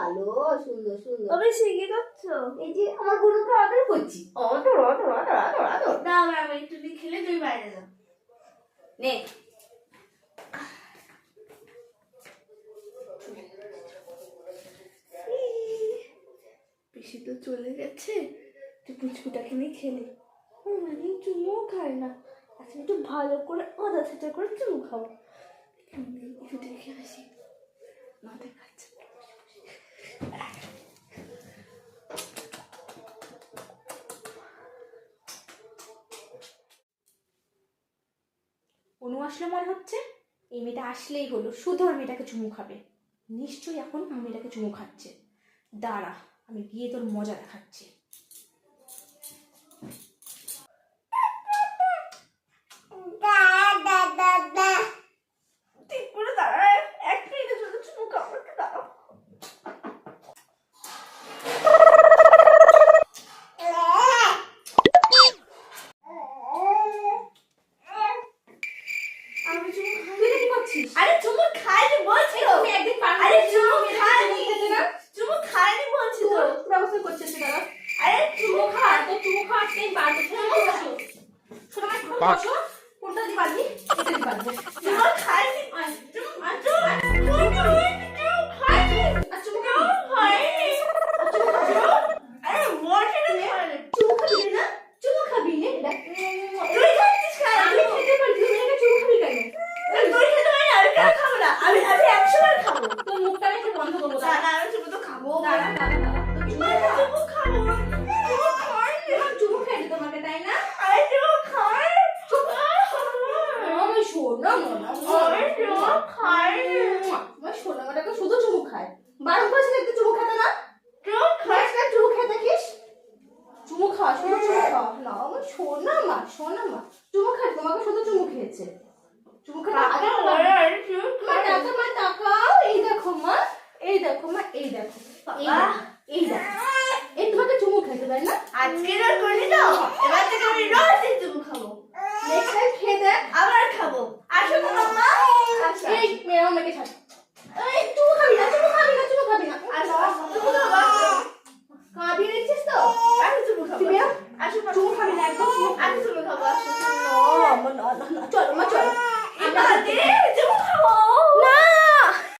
ভালো, সুন্দর সুন্দর। তবে শিখে যাচ্ছ। এই যে আমার গুরুকে অর্ডার করছি, order order order order order. দাও আমি একটু খেলে তুই বাইরে যাও। নে পিসি তো চলে গেছে, তুই পুচকুটাকে নিয়ে খেলে। অনেকদিন চুমুও খায় না, আচ্ছা একটু ভালো করে আদা সেটা করে চুমু খাও। একটু দেখে আসি, না দেখাচ্ছে। অনু আসলে মনে হচ্ছে, এই মেয়েটা আসলেই হলো, শুধু আর মেয়েটাকে চুমু খাবে। নিশ্চয়ই এখন মেয়েটাকে চুমু খাচ্ছে। দাঁড়া, আমি গিয়ে তোর মজা দেখাচ্ছি। ঠিক করে দাঁড়া, এক মিনিটের জন্য চুমু খাবো, একটু দাঁড়াও। আমি চুমু খাই। তুই কি করছিস? আরে চুমু খাইনি বলছি তো। তুমি একদিন পারবে আরে না, চুমু মেয়েটাকে খাইনি, চুমু খেতে না? চুমু খাইনি বলছি তো। ব্যবস্থা করছিস দাঁড়া। আরে চুমু খা। তো চুমু খাওয়ার টাইম বার করতে হবে। বসো শোনো, আমার একটু বসো। কোনটা দিয়ে পারবি? এটা দিয়ে পারবো। চুমু খাইনি। চুমু খাইনি। আর চুমু খাবি? খাইনি। আরে বলছি না খাইনি। চুমু খাবি না? চুমু খাবি না? এটা তুই খাচ্ছিস কেন? আমি খেতে পারি, তুমি এটা চুমু খাবি কেন? তুই খেতে পারি না, আমি কেন খাবো না? আমি 100 বার খাবো। তোর মুখটা রেখে বন্ধ করবো। না না, আমি চুমু তো খাবো। দাঁড়া দাঁড়া দাঁড়া, তো চুমু খা। চুমু খাবো। চুমু খাইনি। তোমার চুমু খাইনি তোমাকে, তাই না? আরে চুমু খাই। আমি শোনা মনে আরে চুমু খাইনি। আমার শোনা মাটাকে শুধু চুমু খায়। বারণ করেছিল একটু চুমু খেতে না? চুমু খাই। খাস না, চুমু খেয়ে দেখিস। চুমু খাওয়া, শুধু চুমু খাওয়া। না আমার শোনা মা, শোনা মা চুমু খায়, তোমাকে শুধু চুমু খেয়েছে। চুমু খেতে আগে মা টাকা, মা টাকাও। এই দেখো মা, এই দেখো মা, এই দেখো, এই দেখো, এই দেখো। এই তোমাকে চুমু খেতে, তাই না? আজকে আর করি তো, এবার থেকে